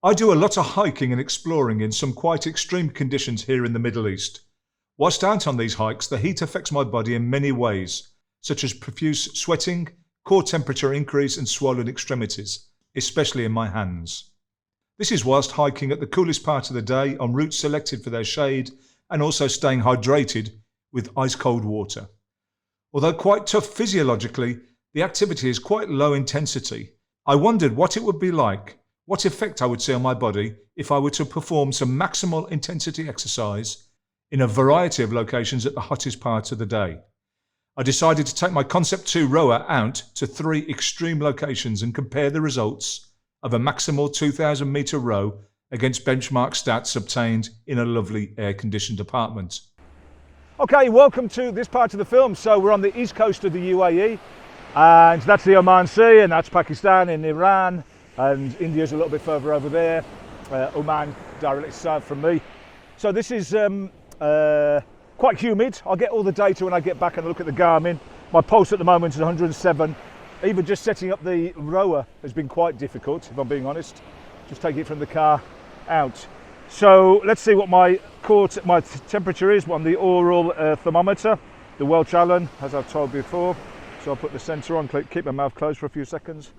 I do a lot of hiking and exploring in some quite extreme conditions here in the Middle East. Whilst out on these hikes, the heat affects my body in many ways, such as profuse sweating, core temperature increase and swollen extremities, especially in my hands. This is whilst hiking at the coolest part of the day on routes selected for their shade and also staying hydrated with ice-cold water. Although quite tough physiologically, the activity is quite low intensity. I wondered what it would be like, what effect I would see on my body if I were to perform some maximal intensity exercise in a variety of locations at the hottest part of the day. I decided to take my Concept 2 rower out to 3 extreme locations and compare the results of a maximal 2,000 metre row against benchmark stats obtained in a lovely air-conditioned apartment. Okay, welcome to this part of the film. So we're on the east coast of the UAE, and that's the Oman Sea, and that's Pakistan and Iran, and India's a little bit further over there. Oman directly south from me. So this is quite humid. I'll get all the data when I get back and look at the Garmin. My pulse at the moment is 107. Even just setting up the rower has been quite difficult, if I'm being honest. Just taking it from the car out. So let's see what my temperature is on the oral thermometer, the Welch Allen, as I've told before. So I'll put the sensor on, keep my mouth closed for a few seconds.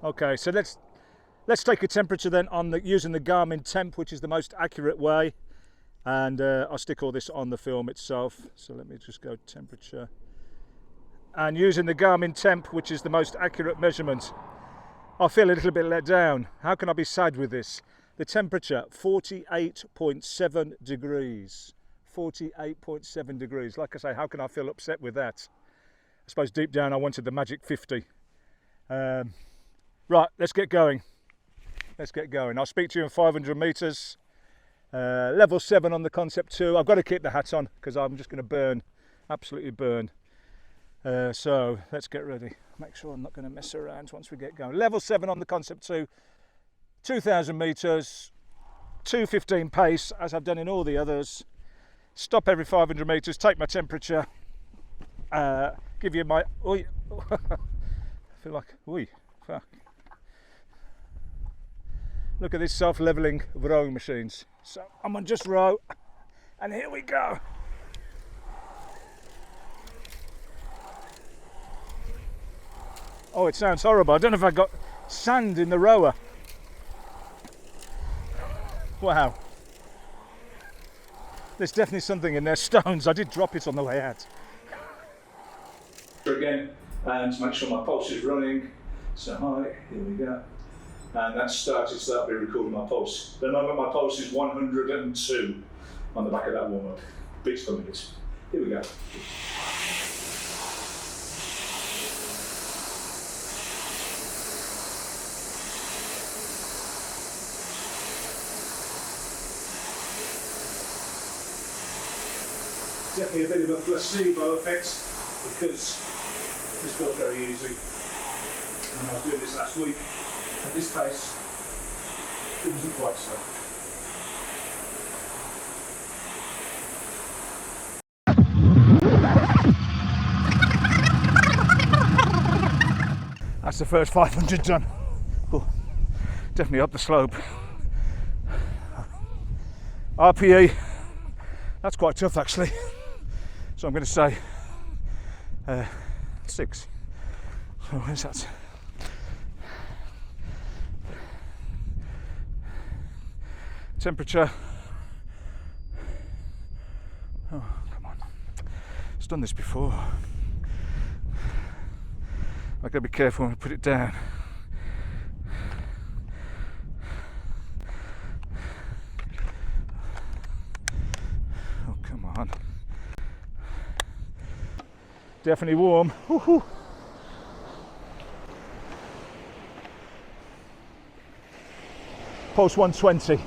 Okay, so let's take a temperature then on using the Garmin Temp, which is the most accurate way, and I'll stick all this on the film itself. So let me just go temperature, and using the Garmin Temp, which is the most accurate measurement, I feel a little bit let down. How can I be sad with this? The temperature 48.7 degrees. 48.7 degrees. Like I say, how can I feel upset with that? I suppose deep down I wanted the magic 50. Right, let's get going. Let's get going. I'll speak to you in 500 meters. Level 7 on the Concept 2. I've got to keep the hat on because I'm just going to burn, absolutely burn. So let's get ready. Make sure I'm not going to mess around once we get going. Level 7 on the Concept 2. 2,000 meters, 2:15 pace, as I've done in all the others. Stop every 500 meters, take my temperature, give you my, oi, I feel like, oi, fuck. Look at this self-leveling rowing machines. So I'm on just row, and here we go. Oh, it sounds horrible. I don't know if I got sand in the rower. Wow. There's definitely something in there. Stones. I did drop it on the way out. Again, and to make sure my pulse is running. So hi, here we go. And that's started, so that'll be recording my pulse. At the moment my pulse is 102 on the back of that warm-up. Beats per minute. Here we go. Definitely a bit of a placebo effect because this felt very easy. And I was doing this last week. At this pace, it wasn't quite so. That's the first 500 done. Oh, definitely up the slope. RPE, that's quite tough actually. So I'm going to say 6. So where's that? Temperature. Oh, come on. It's done this before. I've got to be careful when I put it down. Oh, come on. Definitely warm. Woo-hoo. Pulse 120.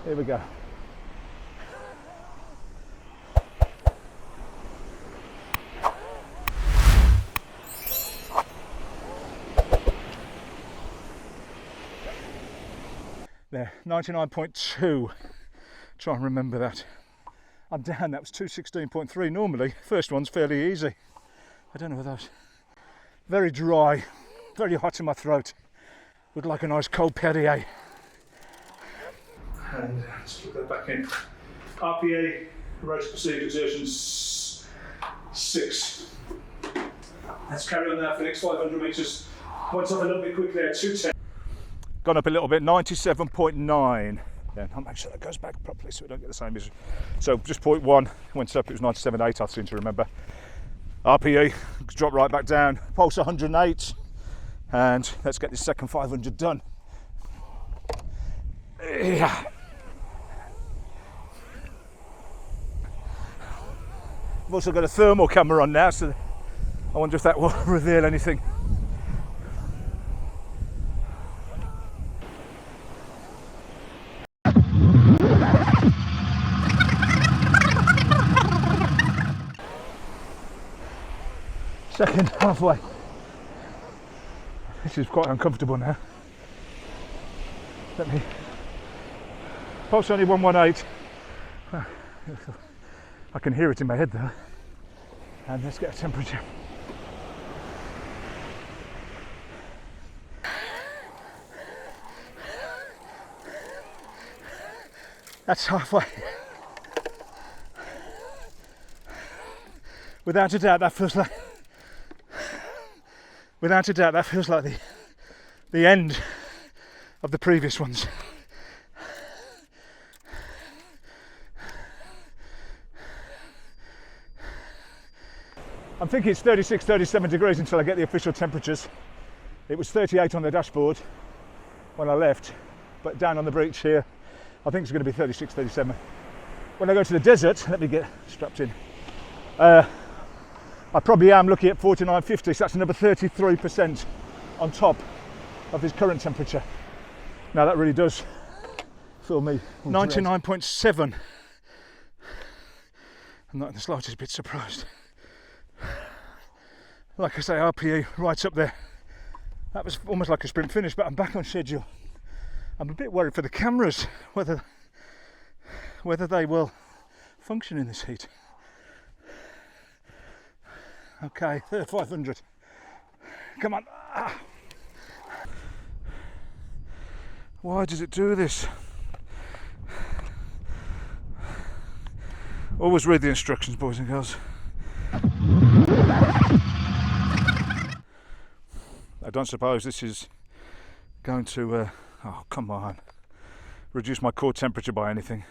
Here we go. There, 99.2. Try and remember that. I'm down, that was 216.3. Normally, first one's fairly easy. I don't know whether Very dry, very hot in my throat. Would like a nice cold Perrier. And let's put that back in. RPA, rate of perceived exertions 6. Let's carry on now for the next 500 metres. Points up a little bit quickly at 210. Gone up a little bit, 97.9. Yeah, I'll make sure that goes back properly so we don't get the same issue. So just 0.1, went up, it was 97.8 I seem to remember. RPE, drop right back down, pulse 108, and let's get this second 500 done. Yeah. I've also got a thermal camera on now, so I wonder if that will reveal anything. Second halfway. This is quite uncomfortable now. Let me. Pulse only 118. I can hear it in my head though. And let's get a temperature. That's halfway. Without a doubt, that feels like. Without a doubt, that feels like the end of the previous ones. I'm thinking it's 36, 37 degrees until I get the official temperatures. It was 38 on the dashboard when I left, but down on the beach here, I think it's going to be 36, 37. When I go to the desert, let me get strapped in. I probably am looking at 49.50, so that's another 33% on top of his current temperature. Now that really does fill me. 99.7. I'm not in the slightest bit surprised. Like I say, RPE right up there. That was almost like a sprint finish, but I'm back on schedule. I'm a bit worried for the cameras, whether they will function in this heat. Okay, 500. Come on. Ah. Why does it do this? Always read the instructions, boys and girls. I don't suppose this is going to, oh come on, reduce my core temperature by anything.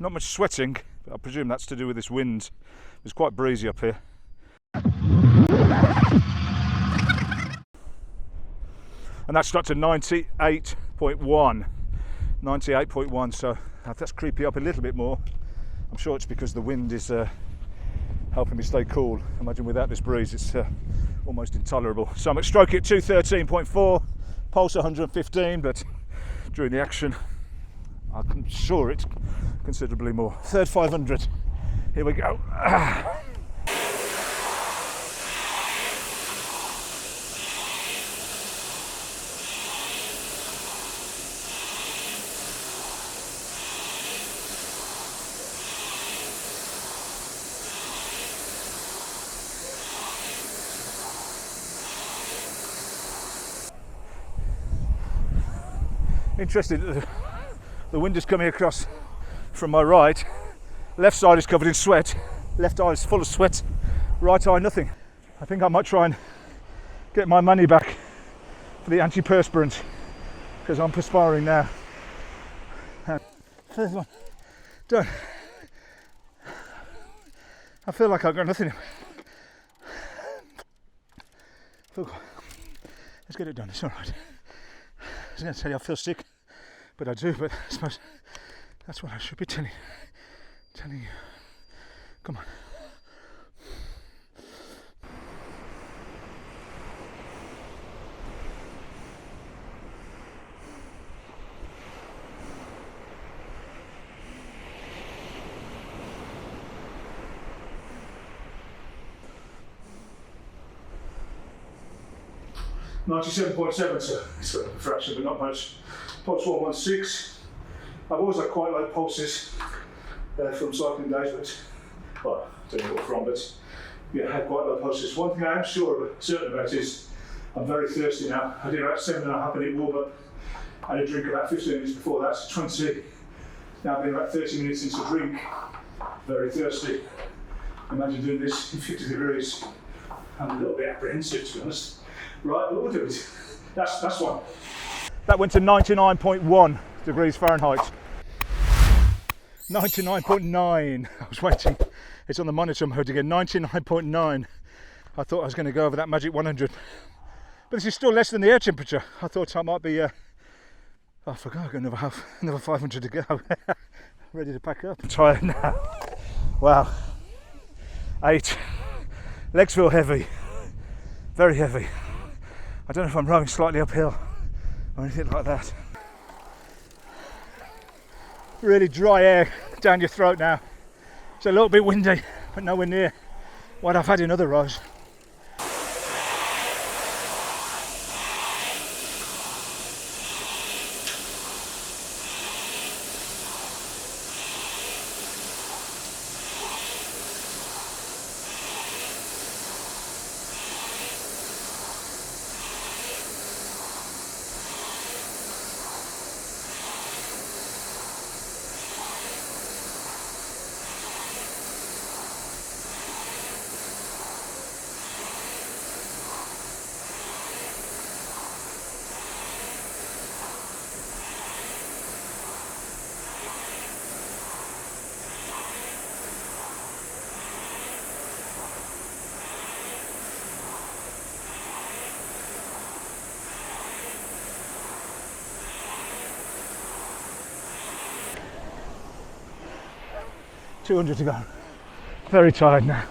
Not much sweating, but I presume that's to do with this wind. It's quite breezy up here. And that's got to 98.1. 98.1, so that's creepy up a little bit more. I'm sure it's because the wind is helping me stay cool. Imagine without this breeze, it's almost intolerable. So I'm at stroke at 213.4, pulse 115, but during the action, I'm sure it's considerably more. Third 500. Here we go. Ah. Interesting that the wind is coming across from my right. Left side is covered in sweat. Left eye is full of sweat. Right eye nothing. I think I might try and get my money back for the antiperspirant because I'm perspiring now. Third one done. I feel like I've got nothing. Let's get it done. It's all right. I was going to tell you I feel sick, but I do. But I suppose that's what I should be telling you. Come on. $97.7, so it's got a fraction, but not much. Pulse 116. I've always had quite low pulses from cycling days, but well, don't know what from, but yeah, I had quite low pulses. One thing I am certain about is I'm very thirsty now. I did about 7.5 minute warm up. I had a drink about 15 minutes before that, so 20. Now I've been about 30 minutes since a drink. Very thirsty. Imagine doing this in 50 degrees. I'm a little bit apprehensive, to be honest. Right, but we'll do it. That's one. That went to 99.1 degrees Fahrenheit. 99.9. I was waiting. It's on the monitor. I'm heard again. 99.9. I thought I was going to go over that magic 100. But this is still less than the air temperature. I thought I might be. I forgot. I've got another 500 to go. Ready to pack up. I'm tired now. Wow. 8. Legs feel heavy. Very heavy. I don't know if I'm rowing slightly uphill or anything like that. Really dry air down your throat now. It's a little bit windy, but nowhere near what I've had in other rows. $200 to go. Very tired now.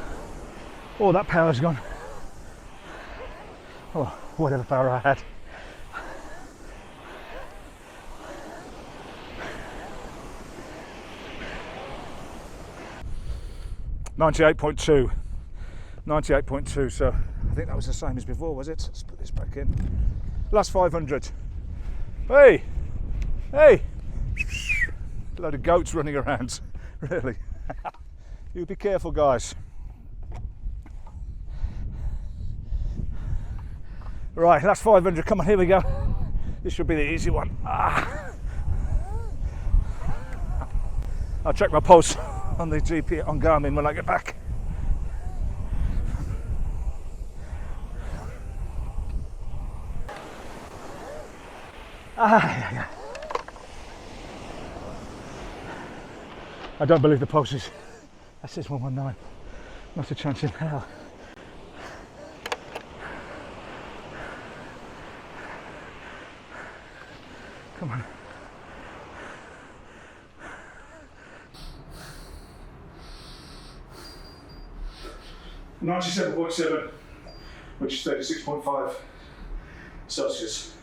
All that power's gone. Oh, whatever power I had. $98.2. 98.2, so I think that was the same as before, was it? Let's put this back in. Last 500. Hey! Hey! A load of goats running around, really. You be careful, guys. Right, that's 500. Come on, here we go. This should be the easy one. I'll check my pulse on the GP on Garmin when I get back. I don't believe the pulses. That says 119. Not a chance in hell. Come on. $97.7, which is 36.5 Celsius.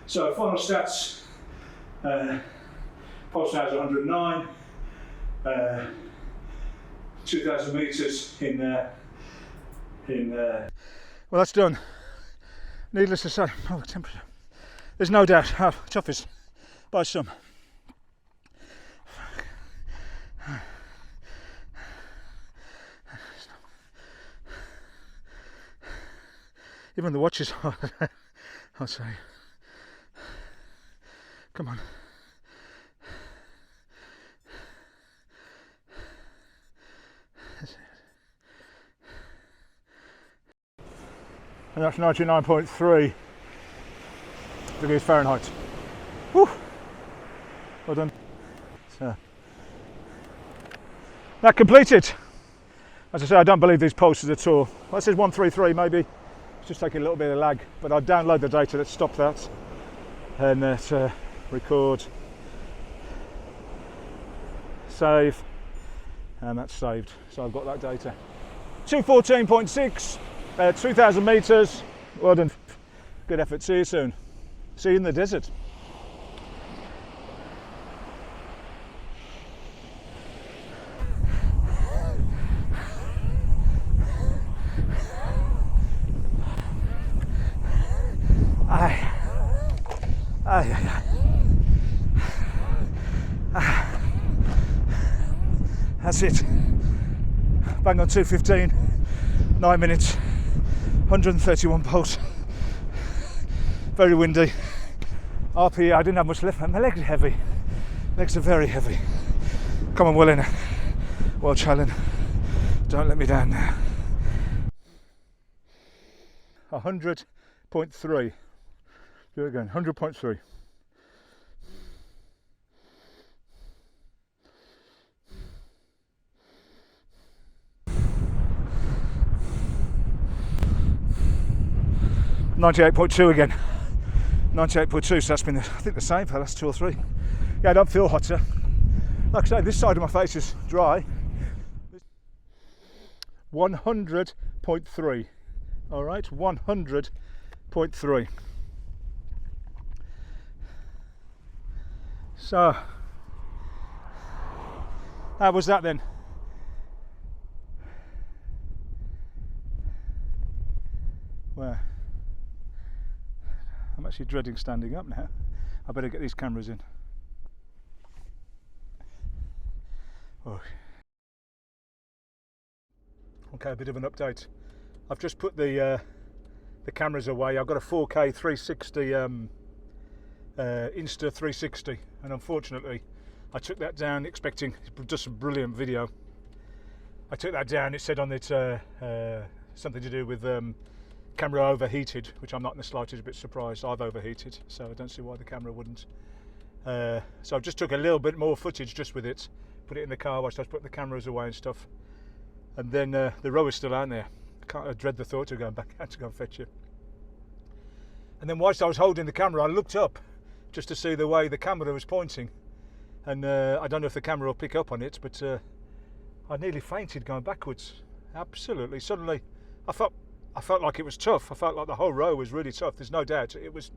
So final stats. Pulse now is 109. 2,000 meters in well, that's done. Needless to say, oh, temperature. There's no doubt how tough is by some. Even the watches, I'll say. Come on. And that's 99.3 degrees Fahrenheit. Whew. Well done. So, that completed. As I say, I don't believe these pulses at all. Well, it says 133 maybe. It's just taking a little bit of lag, but I'll download the data. Let's stop that and record, save, and that's saved. So I've got that data. 214.6. 2,000 meters. Well done. Good effort. See you soon. See you in the desert. That's it. bang on 2:15, 9 minutes, 131 pulse. Very windy. RPE, I didn't have much left. My legs are heavy. Legs are very heavy. Come on, Will, in. Well, Challen, don't let me down now. 100.3. Do it again. 100.3. .2 again. 98.2, so that's been, I think, the same for the last 2 or 3. Yeah, I don't feel hotter. Like I say, this side of my face is dry. 100.3. All right, 100.3. So, how was that then? Well, I'm actually dreading standing up now. I better get these cameras in. Oh. Okay, a bit of an update. I've just put the cameras away. I've got a 4K 360 Insta 360, and unfortunately I took that down expecting just a brilliant video. I took that down. It said on it something to do with camera overheated, which I'm not in the slightest bit surprised. I've overheated, so I don't see why the camera wouldn't. So I just took a little bit more footage just with it, put it in the car whilst I was putting the cameras away and stuff. And then the row is still out there. I dread the thought of going back out to go and fetch it. And then whilst I was holding the camera, I looked up just to see the way the camera was pointing. And I don't know if the camera will pick up on it, but I nearly fainted going backwards. Absolutely. Suddenly, I felt like it was tough. I felt like the whole row was really tough. There's no doubt it was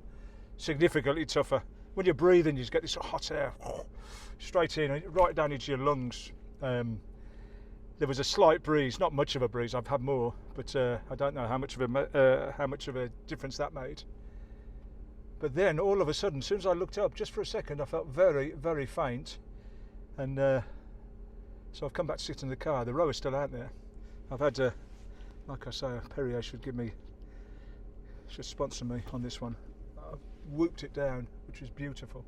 significantly tougher. When you're breathing, you just get this hot air straight in, right down into your lungs. There was a slight breeze, not much of a breeze. I've had more, but I don't know how much of a difference that made. But then, all of a sudden, as soon as I looked up, just for a second, I felt very, very faint, and so I've come back to sit in the car. The row is still out there. I've had, like I say, Perrier should sponsor me on this one. I've whooped it down, which is beautiful.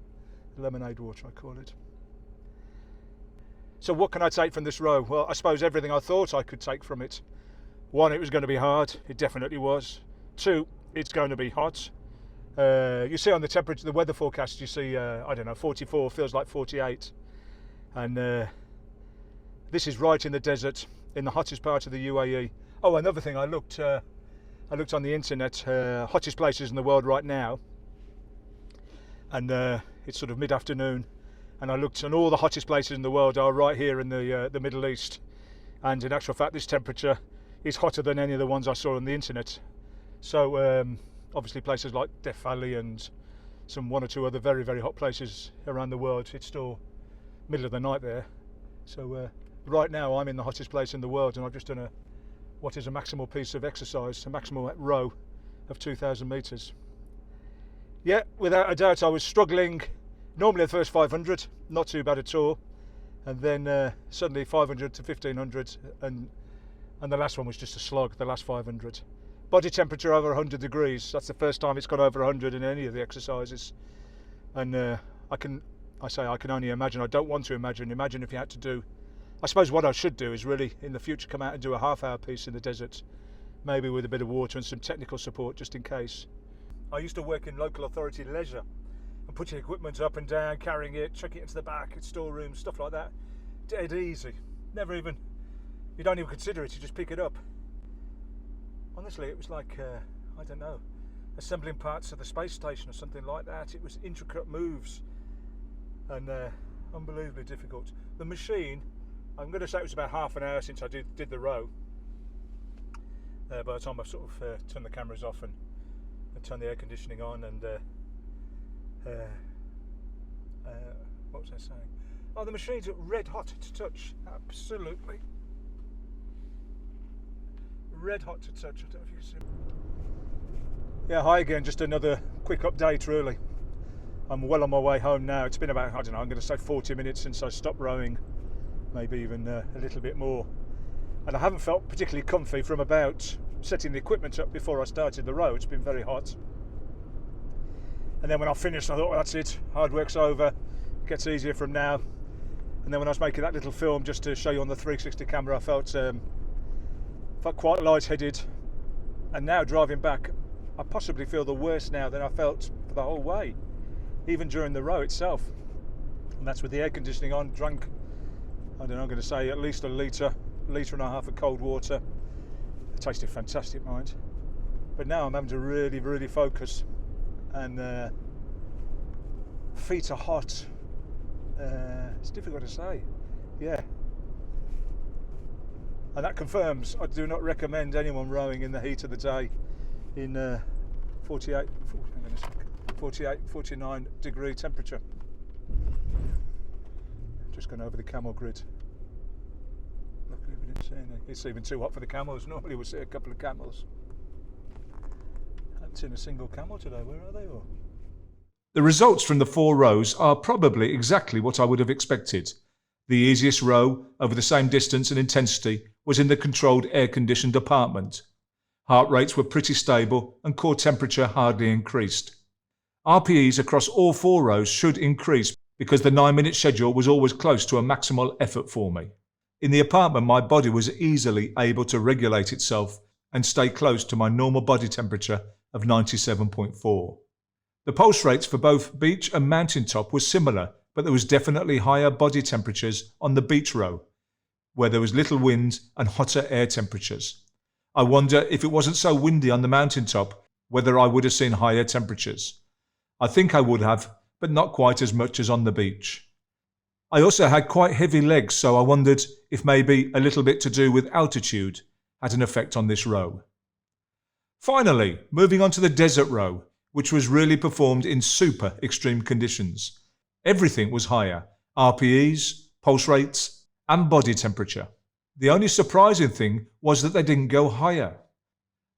Lemonade water, I call it. So what can I take from this row? Well, I suppose everything I thought I could take from it. 1, it was going to be hard. It definitely was. 2, it's going to be hot. You see on the temperature, the weather forecast, you see, I don't know, 44 feels like 48. And this is right in the desert, in the hottest part of the UAE. Oh, another thing, I looked on the internet, hottest places in the world right now. And it's sort of mid-afternoon. And I looked, and all the hottest places in the world are right here in the Middle East. And in actual fact, this temperature is hotter than any of the ones I saw on the internet. So obviously places like Death Valley and some 1 or 2 other very, very hot places around the world, it's still middle of the night there. So right now I'm in the hottest place in the world, and I've just done what is a maximal piece of exercise, a maximal row of 2,000 meters. Yeah, without a doubt I was struggling. Normally the first 500, not too bad at all, and then suddenly 500 to 1500, and the last one was just a slog, the last 500. Body temperature over 100 degrees, that's the first time it's gone over 100 in any of the exercises. And I can only imagine, I don't want to imagine if you had to do, I suppose what I should do is really in the future come out and do a half-hour piece in the desert, maybe with a bit of water and some technical support just in case. I used to work in local authority leisure, and putting equipment up and down, carrying it, chucking it into the back, at storerooms, stuff like that. Dead easy. Never even, you don't even consider it, you just pick it up. Honestly, it was like, I don't know, assembling parts of the space station or something like that. It was intricate moves and unbelievably difficult. The machine, I'm going to say it was about half an hour since I did the row. By the time I've sort of turned the cameras off and turned the air conditioning on and what was I saying? Oh, the machine's red hot to touch, absolutely. Red hot to touch, I don't know if you can see. Yeah, hi again, just another quick update really. I'm well on my way home now. It's been about, I don't know, I'm going to say 40 minutes since I stopped rowing, maybe even a little bit more. and I haven't felt particularly comfy from about setting the equipment up before I started the row. It's been very hot. And then when I finished, I thought, well, that's it, hard work's over, gets easier from now. And then when I was making that little film just to show you on the 360 camera, I felt quite lightheaded. And now driving back, I possibly feel the worse now than I felt for the whole way, even during the row itself. And that's with the air conditioning on. Drank, I don't know, I'm going to say at least a litre and a half of cold water. It tasted fantastic, mind. But now I'm having to really, really focus. And feet are hot. It's difficult to say. Yeah. And that confirms I do not recommend anyone rowing in the heat of the day in 48, 49 degree temperature. Just gone over the camel grid. Luckily we didn't see any. It's even too hot for the camels. Normally we'll see a couple of camels. I haven't seen a single camel today. Where are they all? The results from the 4 rows are probably exactly what I would have expected. The easiest row over the same distance and intensity was in the controlled air-conditioned apartment. Heart rates were pretty stable and core temperature hardly increased. RPEs across all 4 rows should increase because the 9-minute schedule was always close to a maximal effort for me. In the apartment, my body was easily able to regulate itself and stay close to my normal body temperature of 97.4. The pulse rates for both beach and mountaintop were similar, but there was definitely higher body temperatures on the beach row, where there was little wind and hotter air temperatures. I wonder if it wasn't so windy on the mountaintop, whether I would have seen higher temperatures. I think I would have, but not quite as much as on the beach. I also had quite heavy legs, so I wondered if maybe a little bit to do with altitude had an effect on this row. Finally, moving on to the desert row, which was really performed in super extreme conditions. Everything was higher: RPEs, pulse rates, and body temperature. The only surprising thing was that they didn't go higher.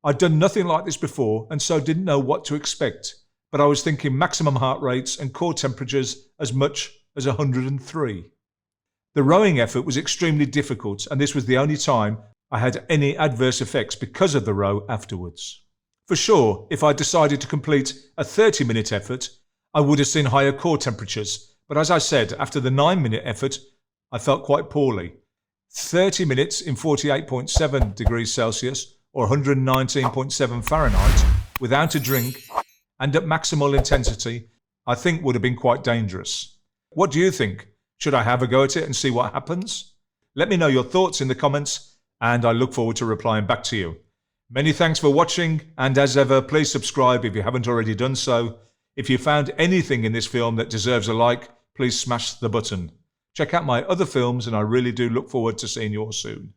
I'd done nothing like this before and so didn't know what to expect, but I was thinking maximum heart rates and core temperatures as much as 103. The rowing effort was extremely difficult, and this was the only time I had any adverse effects because of the row afterwards. For sure, if I decided to complete a 30-minute effort, I would have seen higher core temperatures, but as I said, after the 9-minute effort, I felt quite poorly. 30 minutes in 48.7 degrees Celsius or 119.7 Fahrenheit without a drink and at maximal intensity, I think would have been quite dangerous. What do you think? Should I have a go at it and see what happens? Let me know your thoughts in the comments, and I look forward to replying back to you. Many thanks for watching, and as ever, please subscribe if you haven't already done so. If you found anything in this film that deserves a like, please smash the button. Check out my other films, and I really do look forward to seeing you all soon.